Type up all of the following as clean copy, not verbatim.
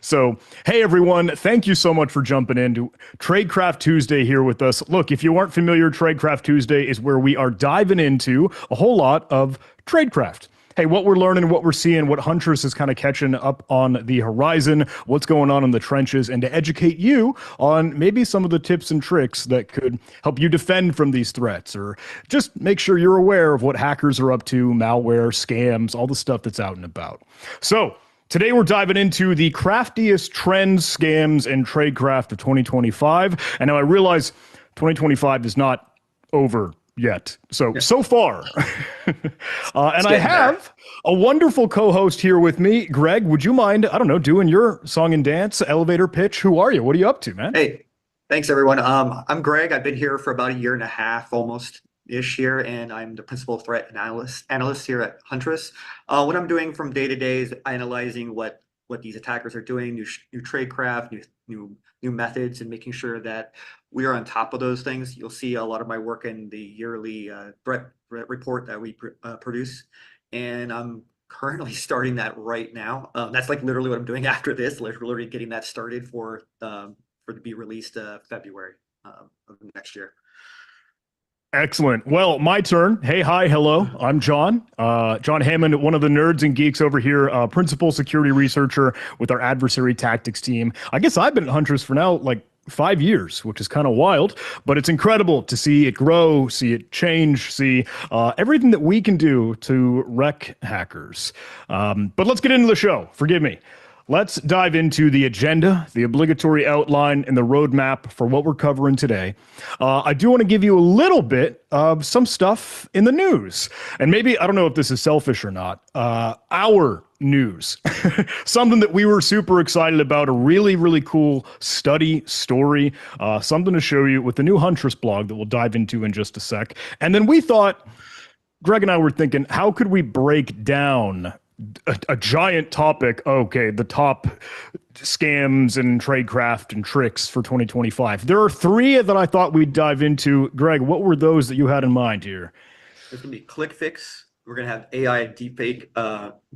So, hey everyone, thank you so much for jumping into Tradecraft Tuesday here with us. Look, if you aren't familiar, Tradecraft Tuesday is where we are diving into a whole lot of tradecraft. Hey, what we're learning, what we're seeing, what Huntress is kind of catching up on the horizon, what's going on in the trenches, and to educate you on maybe some of the tips and tricks that could help you defend from these threats, or just make sure you're aware of what hackers are up to, malware, scams, all the stuff that's out and about. So, today we're diving into the craftiest trends, scams, and tradecraft of 2025. And now I realize 2025 is not over yet. So far. And I have a wonderful co-host here with me. Greg, would you mind, I don't know, doing your song and dance elevator pitch? Who are you? What are you up to, man? Hey, thanks everyone. I'm Greg. I've been here for about a year and a half, almost-ish here, and I'm the principal threat analyst here at Huntress. What I'm doing from day to day is analyzing what these attackers are doing, new tradecraft, new methods, and making sure that we are on top of those things. You'll see a lot of my work in the yearly threat report that we produce, and I'm currently starting that right now. That's like literally what I'm doing after this, literally getting that started for to be released February of next year. Excellent. Well, my turn. Hey, hi, hello. I'm John. John Hammond, one of the nerds and geeks over here, principal security researcher with our adversary tactics team. I guess I've been at Huntress for now like 5 years, which is kind of wild, but it's incredible to see it grow, see it change, see everything that we can do to wreck hackers. But let's get into the show. Forgive me. Let's dive into the agenda, the obligatory outline, and the roadmap for what we're covering today. I do want to give you a little bit of some stuff in the news. And maybe, I don't know if this is selfish or not, our news. Something that we were super excited about, a really, really cool study, story, something to show you with the new Huntress blog that we'll dive into in just a sec. And then we thought, Greg and I were thinking, how could we break down a giant topic? Okay, the top scams and tradecraft and tricks for 2025. There are 3 that I thought we'd dive into. Greg, what were those that you had in mind here? There's going to be ClickFix. We're going to have AI deepfake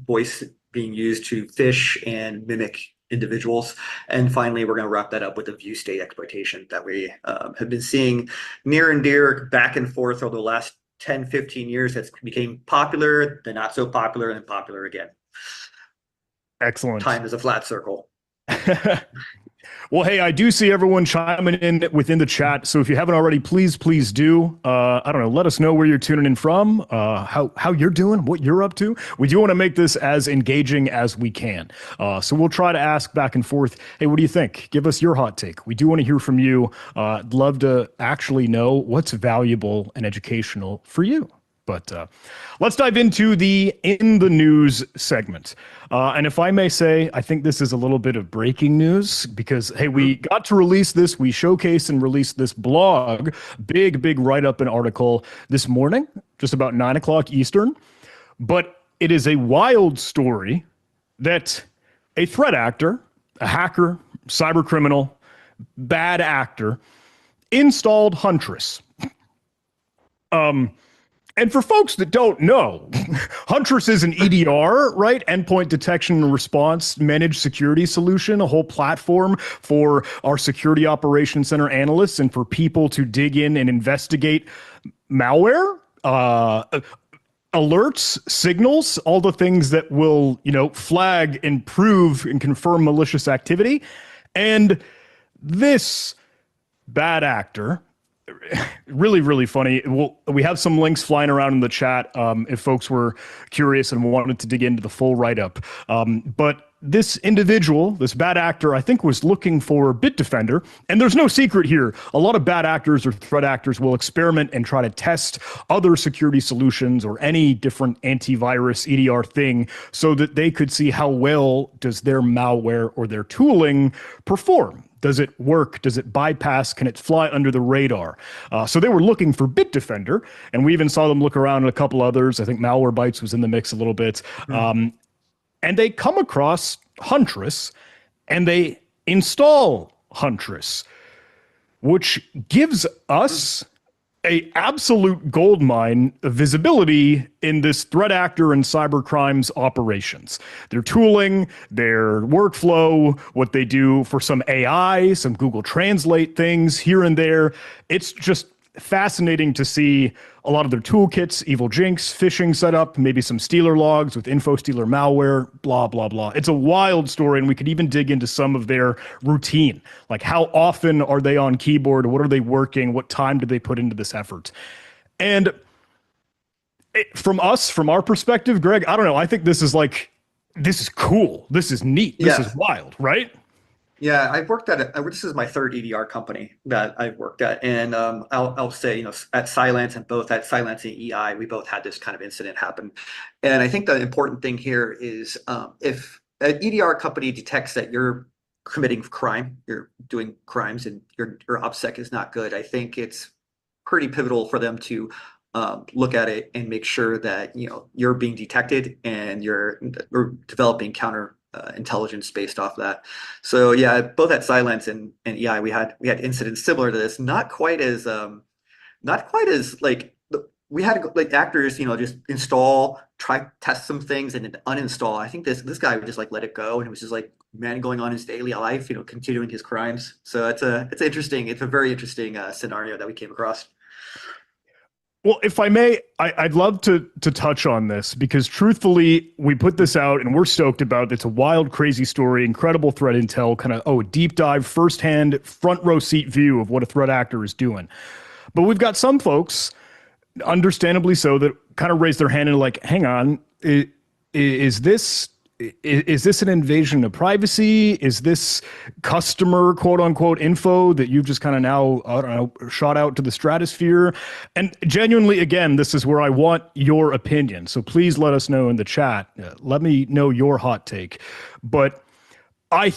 voice being used to phish and mimic individuals. And finally, we're going to wrap that up with the ViewState exploitation that we have been seeing near and dear, back and forth over the last 10, 15 years. That's became popular, then not so popular, and then popular again. Excellent. Time is a flat circle. Well, hey, I do see everyone chiming in within the chat. So if you haven't already, please do. I don't know, let us know where you're tuning in from, how you're doing, what you're up to. We do want to make this as engaging as we can. So we'll try to ask back and forth, hey, what do you think? Give us your hot take. We do want to hear from you. I'd love to actually know what's valuable and educational for you. But let's dive into the In the News segment. And if I may say, I think this is a little bit of breaking news because, hey, we got to release this. We showcased and released this blog, big write-up and article this morning, just about 9 o'clock Eastern. But it is a wild story that a threat actor, a hacker, cyber criminal, bad actor, installed Huntress. And for folks that don't know, Huntress is an EDR, right? Endpoint detection and response managed security solution, a whole platform for our security operations center analysts and for people to dig in and investigate malware, alerts, signals, all the things that will, flag and prove and confirm malicious activity. And this bad actor, really funny. We have some links flying around in the chat if folks were curious and wanted to dig into the full write-up. But this individual, this bad actor, I think was looking for Bitdefender. And there's no secret here. A lot of bad actors or threat actors will experiment and try to test other security solutions or any different antivirus EDR thing so that they could see how well does their malware or their tooling perform. Does it work? Does it bypass? Can it fly under the radar? So they were looking for Bitdefender, and we even saw them look around at a couple others. I think Malwarebytes was in the mix a little bit. And they come across Huntress, and they install Huntress, which gives us a absolute gold mine of visibility in this threat actor and cyber crimes operations. Their tooling, their workflow, what they do for some AI, some Google Translate things here and there. It's just fascinating to see a lot of their toolkits, evil jinx, phishing setup, maybe some stealer logs with info stealer malware, blah, blah, blah. It's a wild story, and we could even dig into some of their routine. Like, how often are they on keyboard? What are they working? What time do they put into this effort? And from us, from our perspective, Greg, I don't know. I think this is like, this is cool. This is neat. This is Yes. wild, right? Yeah, I've worked at this is my third EDR company that I've worked at, and I'll say, at Cylance and both at Cylance and EI, we both had this kind of incident happen. And I think the important thing here is, if an EDR company detects that you're committing crime, you're doing crimes, and your OPSEC is not good, I think it's pretty pivotal for them to look at it and make sure that you're being detected and you're developing counter intelligence based off that. So yeah, both at Cylance and EI, we had incidents similar to this. Not quite as like we had like actors, just install, try test some things and then uninstall. I think this guy would just like let it go, and it was just like man going on his daily life, continuing his crimes. So it's a very interesting scenario that we came across. Well, if I may, I'd love to touch on this because truthfully, we put this out and we're stoked about it. It's a wild, crazy story, incredible threat intel, kind of, deep dive, firsthand, front row seat view of what a threat actor is doing. But we've got some folks, understandably so, that kind of raise their hand and like, hang on, is this an invasion of privacy? Is this customer quote unquote info that you've just kind of now, I don't know, shot out to the stratosphere? And genuinely, again, this is where I want your opinion. So please let us know in the chat. Let me know your hot take. But I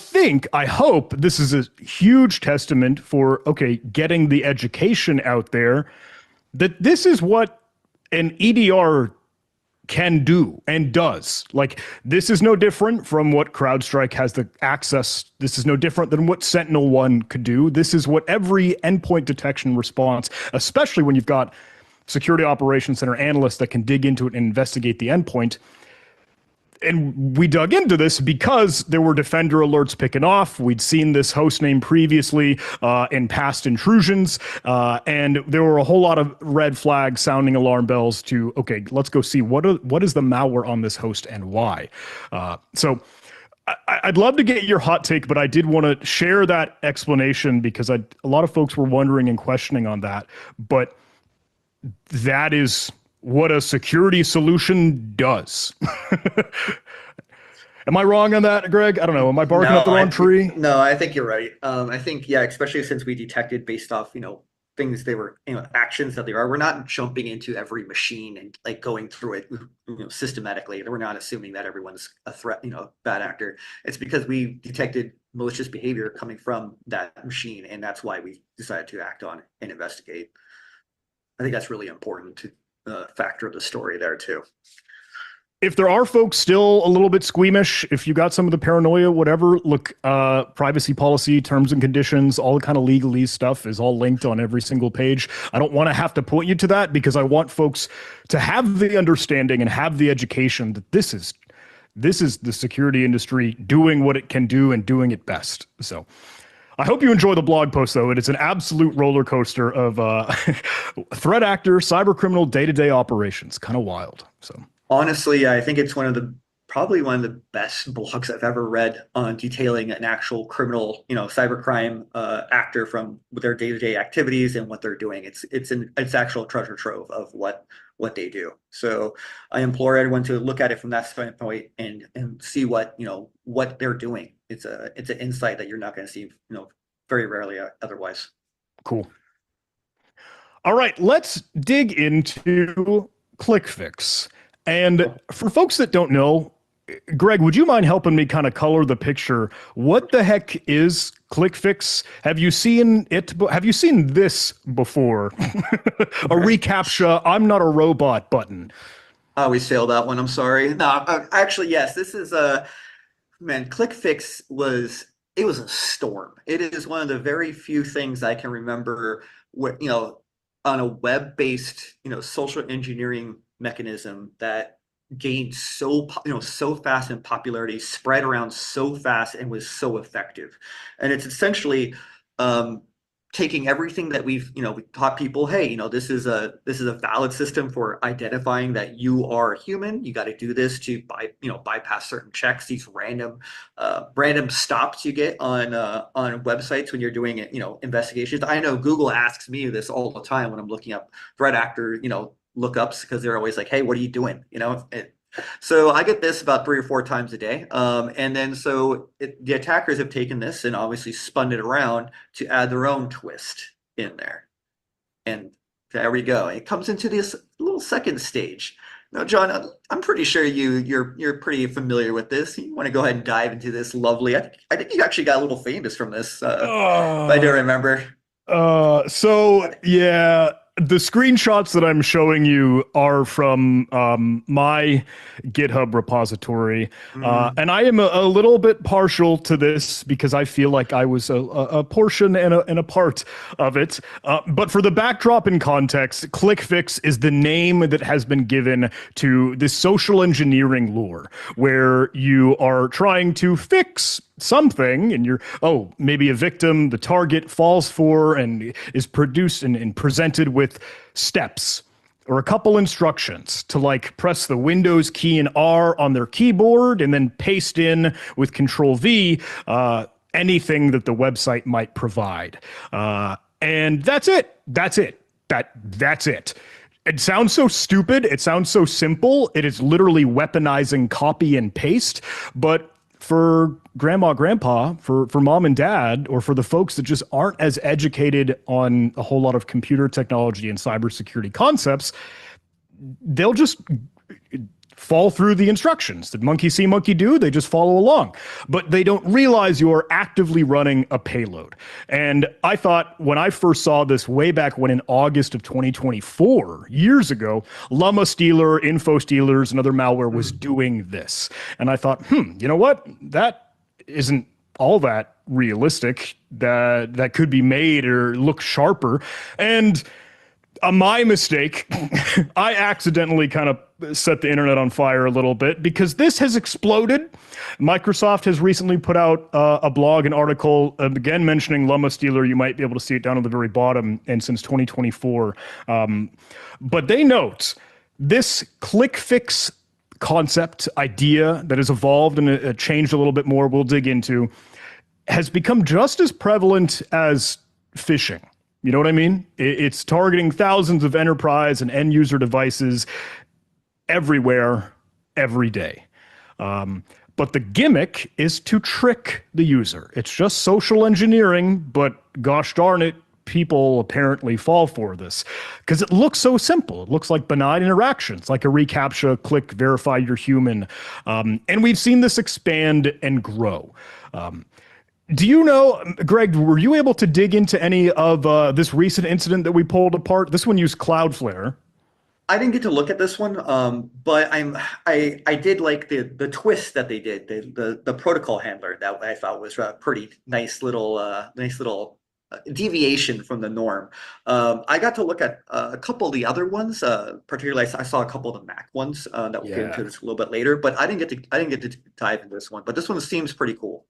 hope this is a huge testament for, okay, getting the education out there that this is what an EDR can do and does. Like, this is no different from what CrowdStrike has the access. This is no different than what SentinelOne could do. This is what every endpoint detection response, especially when you've got security operations center analysts that can dig into it and investigate the endpoint. And we dug into this because there were Defender alerts picking off. We'd seen this host name previously in past intrusions, and there were a whole lot of red flags sounding alarm bells to, okay, let's go see what is the malware on this host and why. So I'd love to get your hot take, but I did want to share that explanation because a lot of folks were wondering and questioning on that. But that is what a security solution does. Am I wrong on that, Greg? I don't know. Am I barking No, up the wrong tree? no, I think you're right. I think, yeah, especially since we detected based off, things they were, actions that they are. We're not jumping into every machine and like going through it, systematically. We're not assuming that everyone's a threat, bad actor. It's because we detected malicious behavior coming from that machine, and that's why we decided to act on it and investigate. I think that's really important to factor of the story there too. If there are folks still a little bit squeamish, if you got some of the paranoia, whatever, look, privacy policy, terms and conditions, all the kind of legalese stuff is all linked on every single page. I don't want to have to point you to that because I want folks to have the understanding and have the education that this is the security industry doing what it can do and doing it best. So I hope you enjoy the blog post, though. It's an absolute roller coaster of threat actor, cyber criminal, day-to-day operations. Kind of wild. So honestly, I think it's probably one of the best blogs I've ever read on detailing an actual criminal, cybercrime actor from their day-to-day activities and what they're doing. It's actual treasure trove of what they do. So I implore everyone to look at it from that standpoint and see what they're doing. It's an insight that you're not going to see, very rarely otherwise. Cool. All right, let's dig into ClickFix. And for folks that don't know, Greg, would you mind helping me kind of color the picture? What the heck is ClickFix? Have you seen it? Have you seen this before? A reCAPTCHA, I'm not a robot button. I always fail that one. I'm sorry. No, actually, yes. This is ClickFix was a storm. It is one of the very few things I can remember on a web-based, social engineering mechanism that gained so fast in popularity, spread around so fast, and was so effective. And it's essentially taking everything that we taught people, hey, this is a valid system for identifying that you are human. You got to do this to bypass certain checks, these random stops you get on websites when you're doing investigations. I know Google asks me this all the time when I'm looking up threat actor lookups, because they're always like, hey, what are you doing? So I get this about 3 or 4 times a day. And then the attackers have taken this and obviously spun it around to add their own twist in there. And there we go. It comes into this little second stage. Now, John, I'm pretty sure you're pretty familiar with this. You want to go ahead and dive into this lovely. I think you actually got a little famous from this, if I do remember. So yeah, the screenshots that I'm showing you are from my GitHub repository, and I am a little bit partial to this because I feel like I was a portion and a part of it. But for the backdrop and context, ClickFix is the name that has been given to this social engineering lure, where you are trying to fix something and you're maybe a victim the target falls for and is produced and presented with steps or a couple instructions to like press the Windows key and R on their keyboard and then paste in with Control V anything that the website might provide, and that's it. That's it. It sounds so stupid. It sounds so simple. It is literally weaponizing copy and paste, but for grandma, grandpa, for mom and dad, or for the folks that just aren't as educated on a whole lot of computer technology and cybersecurity concepts, they'll just fall through the instructions. Did monkey see, monkey do? They just follow along. But they don't realize you're actively running a payload. And I thought when I first saw this way back when in August of 2024, years ago, Llama Stealer, Info Stealers, and other malware was doing this. And I thought, you know what? That isn't all that realistic. That could be made or look sharper. And my mistake, I accidentally kind of set the internet on fire a little bit because this has exploded. Microsoft has recently put out a blog, an article, again mentioning Llama Stealer. You might be able to see it down at the very bottom, and since 2024. But they note this ClickFix concept, idea that has evolved and changed a little bit more, we'll dig into, has become just as prevalent as phishing. You know what I mean? It's targeting thousands of enterprise and end user devices everywhere, every day. But the gimmick is to trick the user. It's just social engineering, but gosh darn it, people apparently fall for this because it looks so simple. It looks like benign interactions, like a reCAPTCHA, click, verify you're human. And we've seen this expand and grow. Do you know, Greg, were you able to dig into any of this recent incident that we pulled apart? This one used Cloudflare. I didn't get to look at this one, but I did like the twist that they did, the protocol handler that I thought was a pretty nice little deviation from the norm. I got to look at a couple of the other ones, particularly I saw a couple of the Mac ones that we'll get into this a little bit later, but I didn't get to dive into this one. But this one seems pretty cool.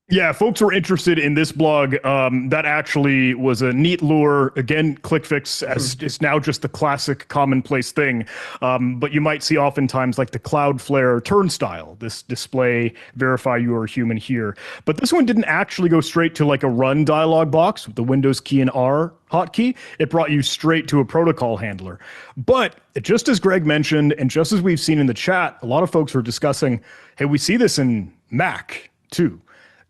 Yeah, folks were interested in this blog. That actually was a neat lure. Again, ClickFix as it's now just the classic commonplace thing. But you might see oftentimes like the Cloudflare turnstile, this display, verify you are human here. But this one didn't actually go straight to like a run dialog box with the Windows key and R hotkey. It brought you straight to a protocol handler. But just as Greg mentioned, and just as we've seen in the chat, a lot of folks were discussing, hey, we see this in Mac too.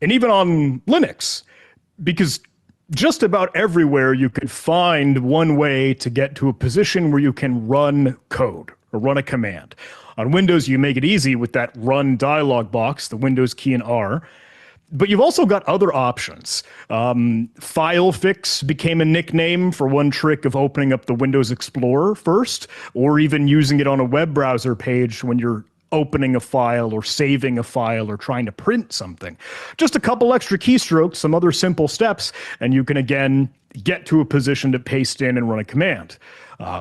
And even on Linux, because just about everywhere you can find one way to get to a position where you can run code or run a command. On Windows, you make it easy with that run dialog box, the Windows key and R. But you've also got other options. File fix became a nickname for one trick of opening up the Windows Explorer first, or even using it on a web browser page when you're opening a file or saving a file or trying to print something. Just a couple extra keystrokes, some other simple steps, and you can again get to a position to paste in and run a command.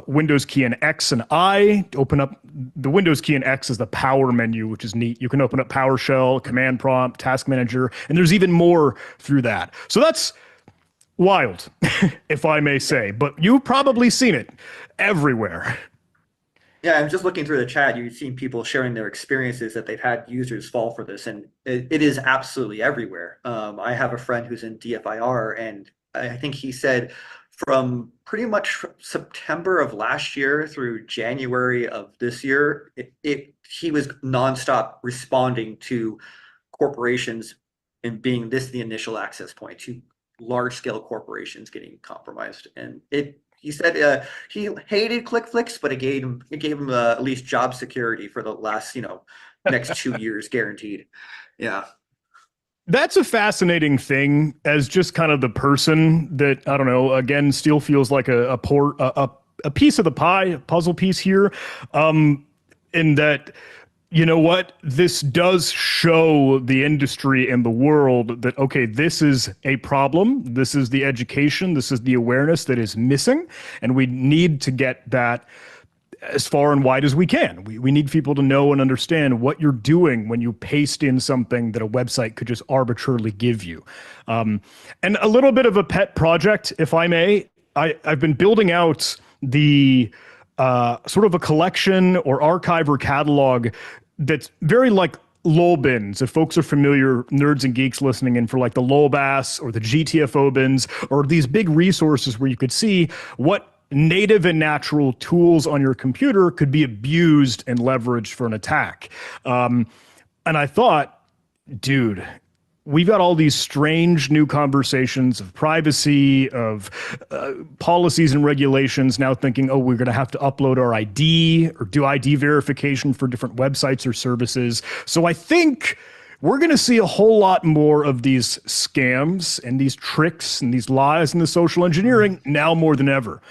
Windows key and X and I to open up. The Windows key and X is the power menu, which is neat. You can open up PowerShell, command prompt, task manager, and there's even more through that. So that's wild, if I may say, but you've probably seen it everywhere. Yeah, I'm just looking through the chat. You've seen people sharing their experiences that they've had users fall for this, and it is absolutely everywhere. I have a friend who's in DFIR, and I think he said from pretty much September of last year through January of this year, he was nonstop responding to corporations and being the initial access point to large scale corporations getting compromised. And he said he hated ClickFix, but it gave him at least job security for the last next 2 years guaranteed. Yeah. That's a fascinating thing as just kind of the person that, I don't know, again, still feels like a piece of the pie, a puzzle piece here. In that, you know what, this does show the industry and the world that, okay, this is a problem. This is the education. This is the awareness that is missing. And we need to get that as far and wide as we can. We need people to know and understand what you're doing when you paste in something that a website could just arbitrarily give you. And a little bit of a pet project, if I may, I've been building out the sort of a collection or archive or catalog that's very like LOL bins. If folks are familiar, nerds and geeks listening in, for like the LOLBAS or the GTFO bins, or these big resources where you could see what native and natural tools on your computer could be abused and leveraged for an attack. And I thought, dude, we've got all these strange new conversations of privacy, of policies and regulations, now thinking, oh, we're going to have to upload our ID or do ID verification for different websites or services. So I think we're going to see a whole lot more of these scams and these tricks and these lies and the social engineering now more than ever.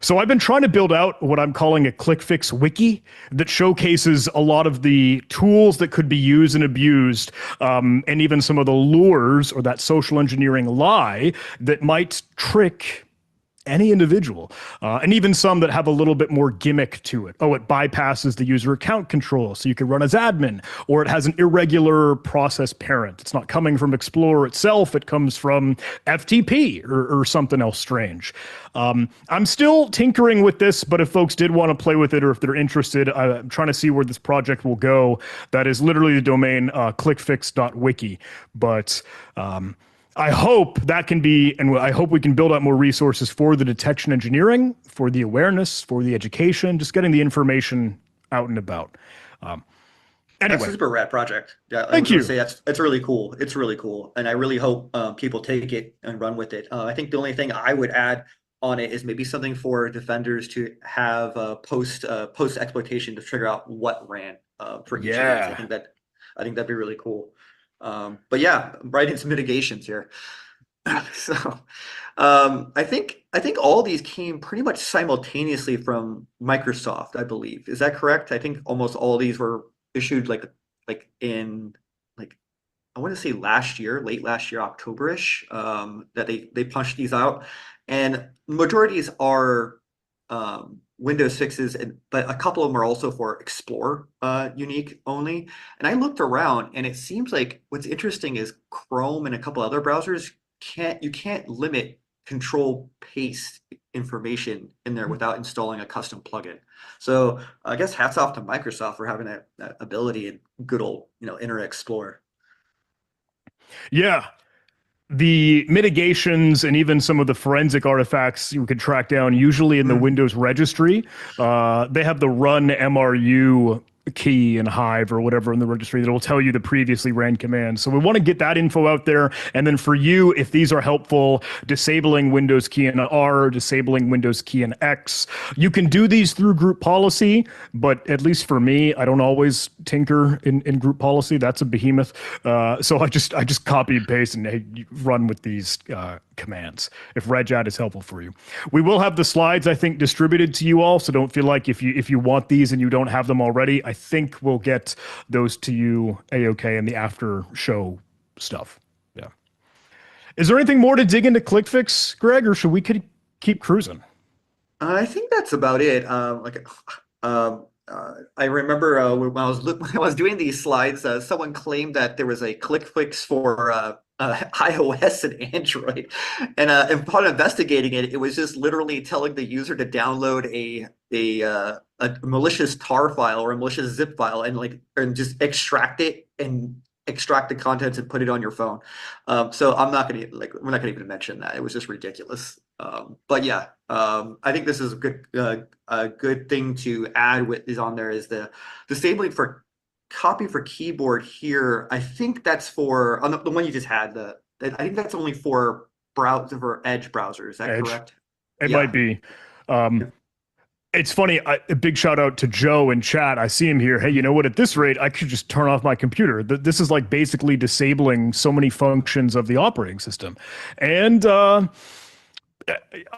So I've been trying to build out what I'm calling a ClickFix wiki that showcases a lot of the tools that could be used and abused, and even some of the lures or that social engineering lie that might trick any individual, and even some that have a little bit more gimmick to it. Oh, it bypasses the user account control, so you can run as admin, or it has an irregular process parent. It's not coming from Explorer itself, it comes from FTP or something else strange. I'm still tinkering with this, but if folks did want to play with it or if they're interested, I'm trying to see where this project will go. That is literally the domain clickfix.wiki. But I hope that can be, and I hope we can build out more resources for the detection engineering, for the awareness, for the education, just getting the information out and about. Anyway. That's a super rad project. Yeah, Thank you. Say that's really cool. It's really cool, and I really hope people take it and run with it. I think the only thing I would add on it is maybe something for defenders to have post exploitation to figure out what ran for each of these. I think that'd be really cool. But yeah, right into mitigations here. So I think all these came pretty much simultaneously from Microsoft, I believe. Is that correct? I think almost all of these were issued like in I want to say late last year, October-ish, that they punched these out. And majorities are Windows 6s, but a couple of them are also for Explorer unique only. And I looked around, and it seems like what's interesting is Chrome and a couple other browsers you can't limit control paste information in there without installing a custom plugin. So I guess hats off to Microsoft for having that ability in good old Internet Explorer. Yeah. The mitigations and even some of the forensic artifacts you could track down, usually in the Windows registry. They have the run MRU key in Hive or whatever in the registry that will tell you the previously ran commands. So we want to get that info out there. And then for you, if these are helpful, disabling Windows key in R, disabling Windows key in X, you can do these through group policy, but at least for me, I don't always tinker in group policy. That's a behemoth. So I just copy and paste and hey, run with these commands if Regat is helpful for you. We will have the slides, I think, distributed to you all, so don't feel like if you want these and you don't have them already, I think we'll get those to you a-okay in the after show stuff. Yeah. Is there anything more to dig into ClickFix, Greg, or should we keep cruising? I think that's about it. I remember when when I was doing these slides, someone claimed that there was a ClickFix for iOS and Android, and upon investigating it, it was just literally telling the user to download a malicious tar file or a malicious zip file and just extract it and extract the contents and put it on your phone. So we're not gonna even mention that. It was just ridiculous. But yeah, I think this is a good thing to add. What is on there is the disabling for copy for keyboard here. I think that's for on the one you just had. I think that's only for Edge browser. Is that Edge. correct? It Yeah. might be. It's funny, a big shout out to Joe in chat. I see him here. Hey, you know what? At this rate, I could just turn off my computer. This is like basically disabling so many functions of the operating system. And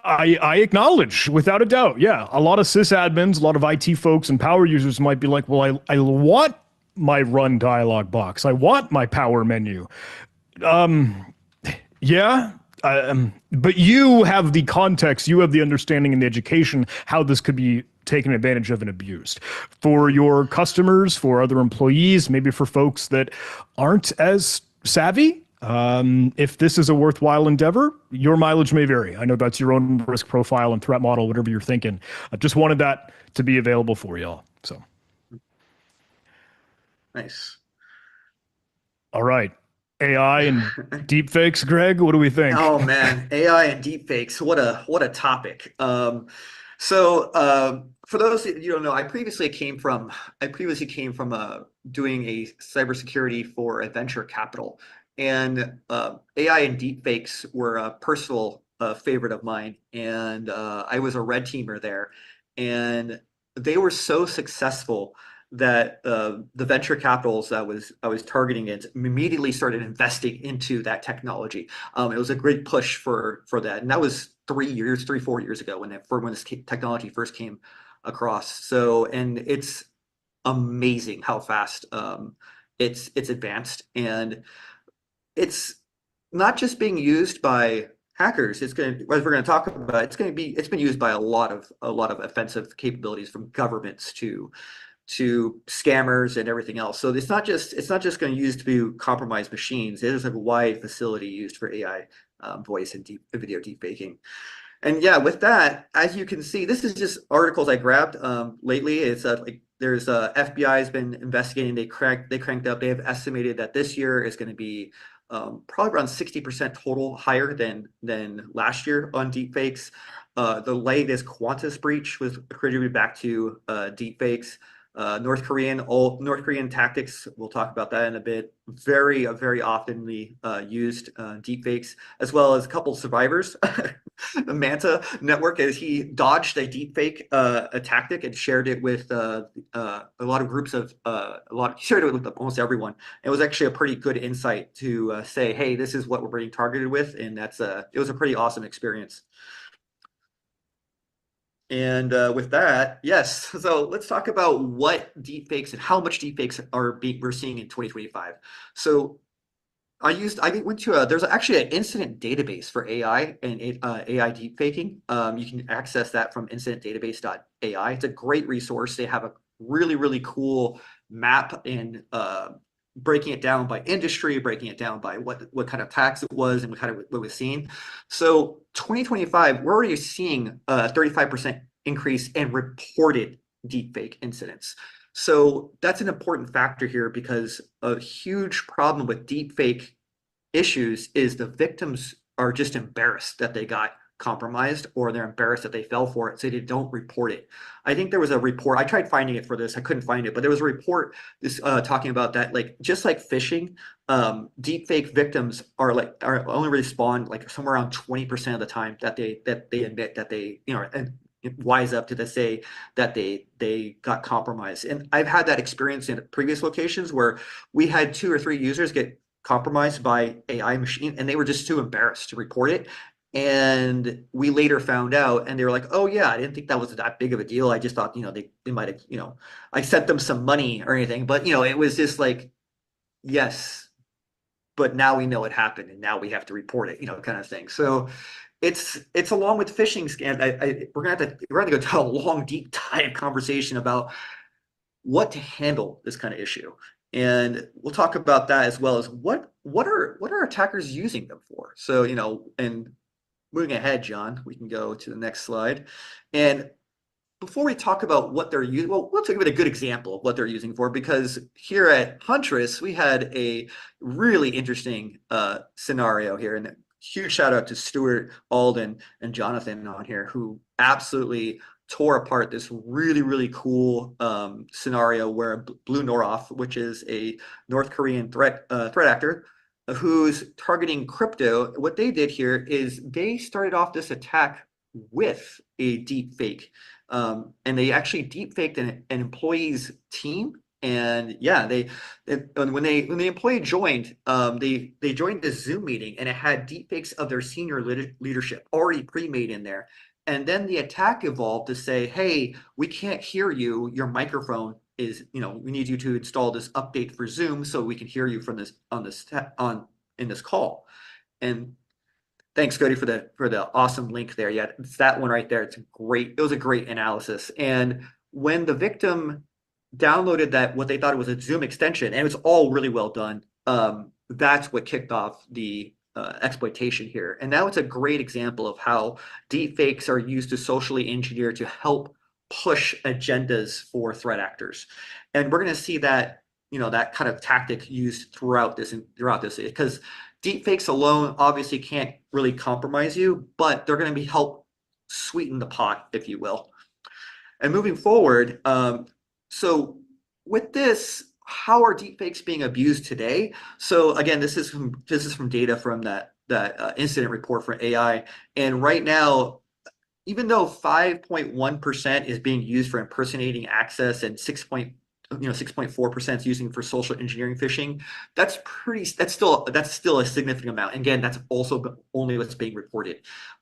I acknowledge, without a doubt, yeah, a lot of sysadmins, a lot of IT folks and power users might be like, well, I want my run dialog box. I want my power menu. Yeah, but you have the context, you have the understanding and the education how this could be taken advantage of and abused for your customers, for other employees, maybe for folks that aren't as savvy. If this is a worthwhile endeavor, your mileage may vary. I know that's your own risk profile and threat model, whatever you're thinking. I just wanted that to be available for y'all. So, Nice. all right. AI and deepfakes, Greg, what do we think? Oh man, AI and deepfakes. What a topic. For those that you don't know, I previously came from doing a cybersecurity for a venture capital, and AI and deepfakes were a personal favorite of mine, and I was a red teamer there, and they were so successful that the venture capitals I was targeting it immediately started investing into that technology. It was a great push for that, and that was 4 years ago when this technology first came across. So, and it's amazing how fast it's advanced, and it's not just being used by hackers. As we're going to talk about, it's been used by a lot of offensive capabilities, from governments to scammers and everything else. So it's not just going to use to compromise machines. It is a wide facility used for AI, voice and video deepfaking. And yeah, with that, as you can see, this is just articles I grabbed lately. It's there's FBI has been investigating. They cranked up. They have estimated that this year is going to be probably around 60% total higher than last year on deepfakes. The latest Qantas breach was attributed back to deepfakes. North Korean tactics. We'll talk about that in a bit. Very oftenly used deepfakes, as well as a couple survivors. The Manta network, as he dodged a deepfake a tactic and shared it with a lot of groups of shared it with almost everyone. It was actually a pretty good insight to say, hey, this is what we're being targeted with, and it was a pretty awesome experience. And with that, yes. So let's talk about what deepfakes and how much deepfakes we're seeing in 2025. So I went to there's actually an incident database for AI and AI deepfaking. You can access that from incidentdatabase.ai. It's a great resource. They have a really cool map and breaking it down by industry, breaking it down by what kind of tax it was and what was seen. So 2025, we're already seeing a 35% increase in reported deepfake incidents. So that's an important factor here, because a huge problem with deepfake issues is the victims are just embarrassed that they got compromised, or they're embarrassed that they fell for it, so they don't report it. I think there was a report, I tried finding it for this, I couldn't find it, but there was a report talking about that, like just like phishing, deepfake victims are only respond like somewhere around 20% of the time that they admit that they and wise up to say that they got compromised. And I've had that experience in previous locations where we had 2 or 3 users get compromised by AI machine, and they were just too embarrassed to report it. And we later found out, and they were like, "Oh yeah, I didn't think that was that big of a deal. I just thought, they might have, I sent them some money or anything." But it was just like, yes, but now we know it happened, and now we have to report it, kind of thing. So it's along with phishing scams. We're gonna go down a long, deep dive conversation about what to handle this kind of issue. And we'll talk about that as well as what are attackers using them for. So, and moving ahead, John, we can go to the next slide. And before we talk about what they're using, well, let's give it a good example of what they're using for, because here at Huntress, we had a really interesting scenario here. And huge shout out to Stuart, Alden, and Jonathan on here, who absolutely tore apart this really, really cool scenario where Blue Noroff, which is a North Korean threat actor, who's targeting crypto. What they did here is they started off this attack with a deep fake. And they actually deep faked an employee's team. And yeah, when the employee joined, they joined this Zoom meeting, and it had deep fakes of their senior leadership already pre-made in there. And then the attack evolved to say, "Hey, we can't hear you. Your microphone is, we need you to install this update for Zoom so we can hear you from this in this call." And thanks, Cody, for the awesome link there. Yeah, it's that one right there. It was a great analysis. And when the victim downloaded that, what they thought it was a Zoom extension, and it was all really well done, that's what kicked off the exploitation here. And now it's a great example of how deepfakes are used to socially engineer to help push agendas for threat actors. And we're going to see that, that kind of tactic used throughout this, because deepfakes alone obviously can't really compromise you, but they're going to help sweeten the pot, if you will. And moving forward, so with this, how are deepfakes being abused today? So again, this is from data from that incident report for AI, and right now, even though 5.1% is being used for impersonating access and 6.4% is using for social engineering phishing, that's still a significant amount. And again, that's also only what's being reported.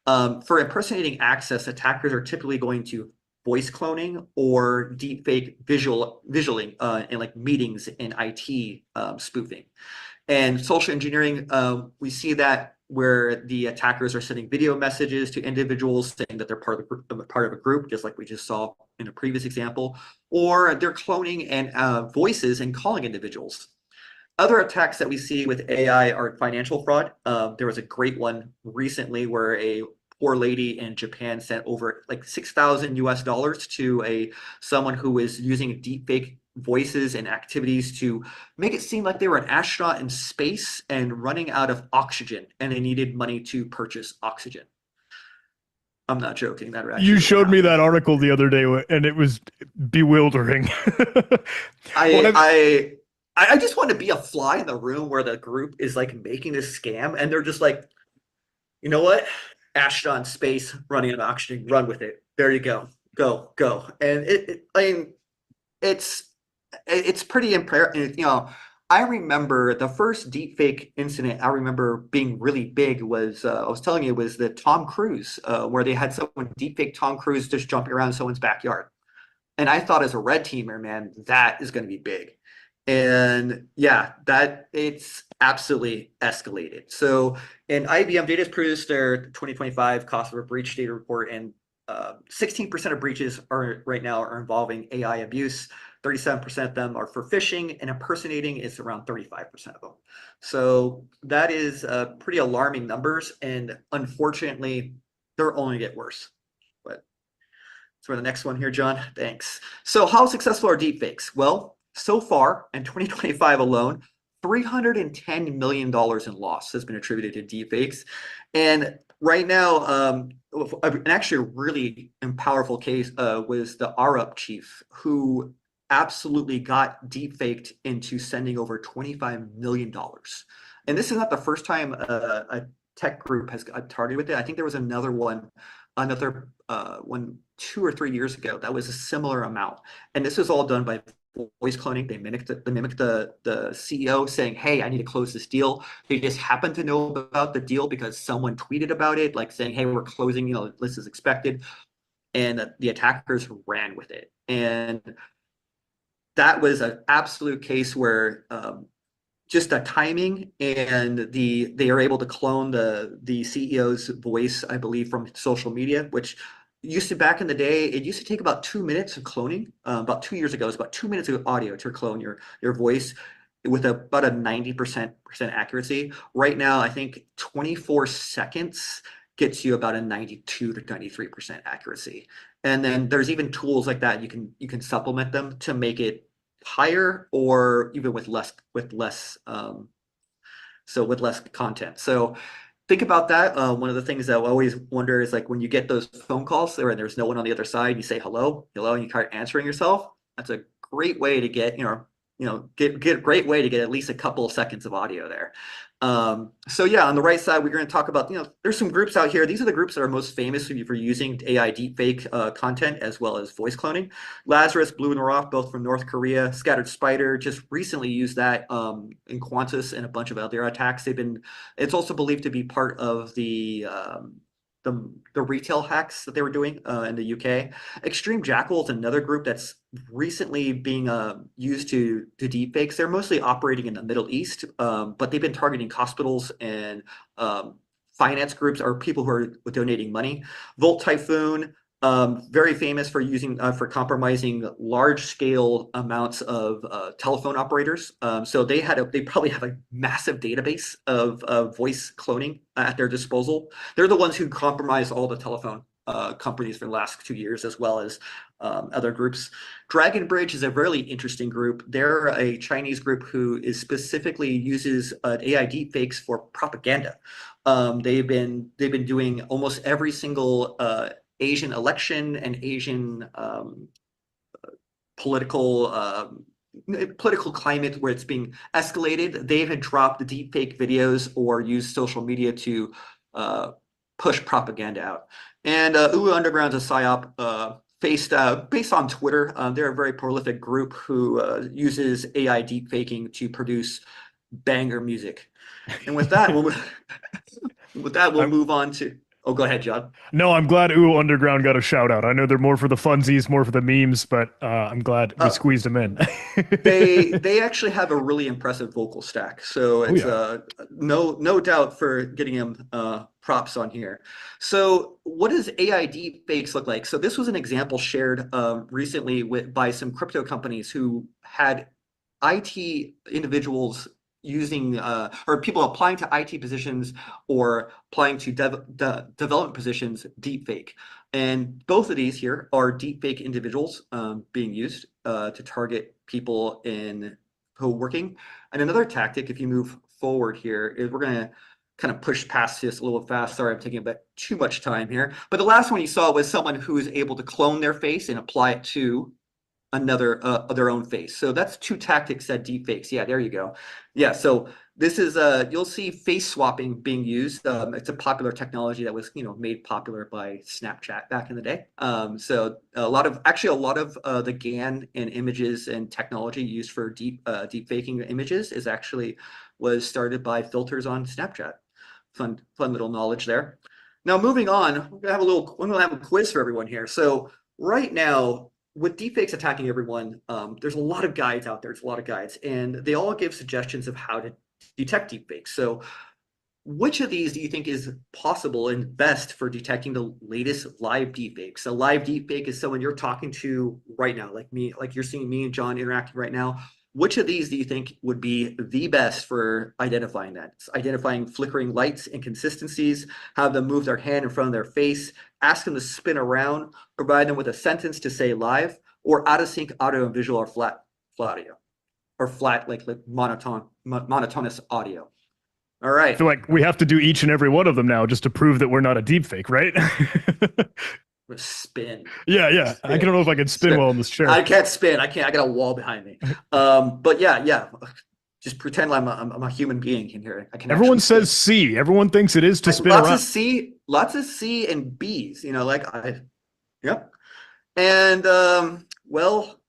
For impersonating access, attackers are typically going to voice cloning or deepfake visualing in like meetings in IT spoofing. And social engineering, we see that where the attackers are sending video messages to individuals saying that they're part of a group, just like we just saw in a previous example, or they're cloning and voices and calling individuals. Other attacks that we see with AI are financial fraud. There was a great one recently where a poor lady in Japan sent over like $6,000 to someone who was using deepfake voices and activities to make it seem like they were an astronaut in space and running out of oxygen, and they needed money to purchase oxygen. I'm not joking. That actually You really showed me happened. that article the other day, and it was bewildering. Well, I just want to be a fly in the room where the group is like making this scam, and they're just like, you know what? Astronaut in space running out of oxygen, run with it. There you go. Go. And I mean, it's pretty imperative. I remember the first deepfake incident I remember being really big was I was telling you, it was the Tom Cruise where they had someone deepfake Tom Cruise just jumping around someone's backyard. And I thought, as a red teamer, man, that is going to be big. And yeah, that it's absolutely escalated. So, and IBM Data has produced their 2025 cost of a breach data report, and 16% of breaches right now are involving AI abuse. 37% of them are for phishing, and impersonating is around 35% of them. So that is pretty alarming numbers, and unfortunately, they're only get worse. But for the next one here, John, thanks. So how successful are deepfakes? Well, so far in 2025 alone, $310 million in loss has been attributed to deepfakes. And right now, and actually a really powerful case was the RUP chief, who absolutely got deepfaked into sending over $25 million. And this is not the first time a tech group has got targeted with it. I think there was another one 2 or 3 years ago that was a similar amount. And this was all done by voice cloning. They mimic the CEO saying, "Hey, I need to close this deal." They just happen to know about the deal because someone tweeted about it, like saying, "Hey, we're closing. This is expected," and the attackers ran with it. And that was an absolute case where just the timing and they are able to clone the CEO's voice, I believe, from social media, which used to back in the day, it used to take about 2 minutes of cloning. About 2 years ago, it was about 2 minutes of audio to clone your voice with about a 90% accuracy. Right now, I think 24 seconds gets you about a 92 to 93% accuracy. And then there's even tools like that you can supplement them to make it higher or even with less with less content. So think about that. One of the things that I always wonder is like when you get those phone calls there and there's no one on the other side, you say hello, hello, and you start answering yourself. That's a great way to get get a great way to get at least a couple of seconds of audio there. So yeah, on the right side, we're going to talk about, there's some groups out here. These are the groups that are most famous for using AI deepfake content as well as voice cloning. Lazarus, Blue and Roth, both from North Korea. Scattered Spider just recently used that in Qantas and a bunch of other attacks. It's also believed to be part of the retail hacks that they were doing in the UK. Extreme Jackal is another group that's recently being used to deepfakes. They're mostly operating in the Middle East, but they've been targeting hospitals and finance groups or people who are donating money. Volt Typhoon, very famous for for compromising large scale amounts of telephone operators. So they probably have a massive database of voice cloning at their disposal. They're the ones who compromised all the telephone companies for the last 2 years, as well as other groups. Dragon Bridge is a really interesting group. They're a Chinese group who specifically uses AI deepfakes for propaganda. They've been doing almost every single Asian election and Asian political climate where it's being escalated. They have dropped deepfake videos or used social media to push propaganda out. And Uwu Underground's a psyop based on Twitter. They're a very prolific group who uses AI deepfaking to produce banger music. And with that, we'll move on to. Oh, go ahead, John. No, I'm glad Ooh Underground got a shout out. I know they're more for the funsies, more for the memes, but I'm glad we squeezed them in. They actually have a really impressive vocal stack, so it's no doubt for getting them props on here. So what does AI deepfakes look like? So this was an example shared recently by some crypto companies who had IT individuals using or people applying to IT positions or applying to development positions deepfake. And both of these here are deepfake individuals being used to target people in co-working. And another tactic, if you move forward here, is we're going to kind of push past this a little fast. Sorry, I'm taking a bit too much time here. But the last one you saw was someone who is able to clone their face and apply it to their own face. So that's two tactics that deepfakes. Yeah, there you go. Yeah, so this is you'll see face swapping being used. It's a popular technology that was made popular by Snapchat back in the day. So a lot of the GAN and images and technology used for deepfaking images was started by filters on Snapchat. Fun little knowledge there. Now moving on, we're gonna have a quiz for everyone here. So right now, with deepfakes attacking everyone, there's a lot of guides out there. There's a lot of guides, and they all give suggestions of how to detect deepfakes. So which of these do you think is possible and best for detecting the latest live deepfakes? A live deepfake is someone you're talking to right now, like me, like you're seeing me and John interacting right now. Which of these do you think would be the best for identifying that? It's identifying flickering lights, inconsistencies, have them move their hand in front of their face, ask them to spin around, provide them with a sentence to say live, or out of sync audio and visual or flat audio, or flat like monotonous audio. All I right. feel like we have to do each and every one of them now just to prove that we're not a deepfake, right? Spin. Yeah. I don't know if I can spin well in this chair. I can't spin. I can't. I got a wall behind me. But yeah. Just pretend I'm a human being in here. I can. Everyone says C. Everyone thinks it is to spin around. Lots of C and B's. Yep. And well,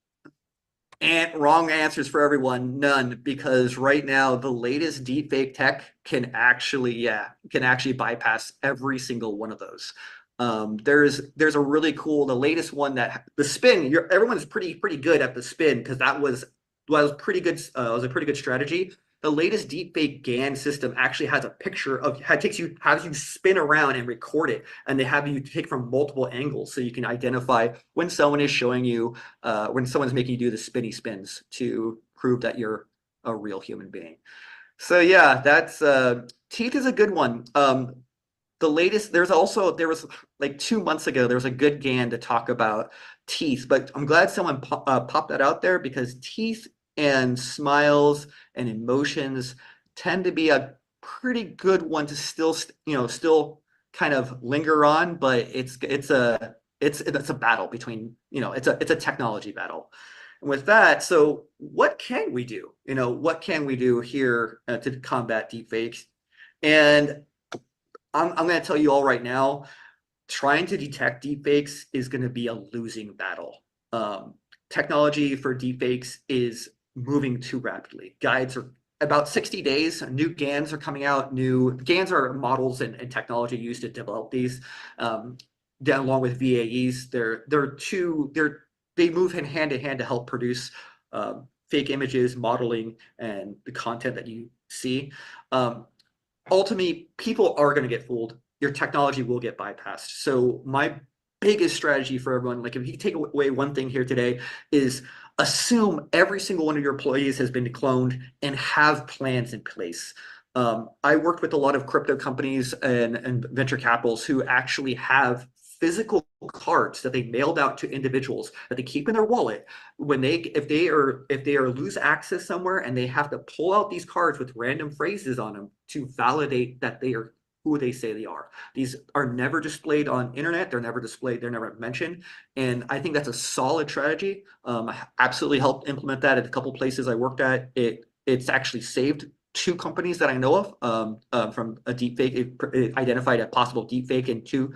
And wrong answers for everyone, none, because right now the latest deepfake tech can actually bypass every single one of those. There's a really cool, the latest one that the spin. Everyone's pretty good at the spin because was pretty good. Was a pretty good strategy. The latest deepfake GAN system actually has a picture of has you spin around and record it, and they have you take from multiple angles so you can identify when someone is showing you when someone's making you do the spinny spins to prove that you're a real human being. So yeah, that's teeth is a good one. The latest there was like 2 months ago there was a good GAN to talk about teeth, but I'm glad someone popped that out there because teeth and smiles and emotions tend to be a pretty good one to still kind of linger on, but it's a battle between it's a technology battle. And with that, so what can we do? What can we do here to combat deepfakes? And I'm going to tell you all right now, trying to detect deepfakes is going to be a losing battle. Technology for deepfakes is moving too rapidly. Guides are about 60 days. New GANs are coming out. New GANs are models and technology used to develop these. Along with VAEs, they move hand in hand to help produce fake images, modeling, and the content that you see. Ultimately, people are going to get fooled. Your technology will get bypassed. So my biggest strategy for everyone, like if you take away one thing here today, is assume every single one of your employees has been cloned and have plans in place. I worked with a lot of crypto companies and venture capitals who actually have physical cards that they mailed out to individuals that they keep in their wallet when if they are lose access somewhere and they have to pull out these cards with random phrases on them to validate that they are who they say they are. These are never displayed on internet. They're never displayed. They're never mentioned. And I think that's a solid strategy. I absolutely helped implement that at a couple places I worked at. It's actually saved 2 companies that I know of from a deepfake. It identified a possible deepfake in two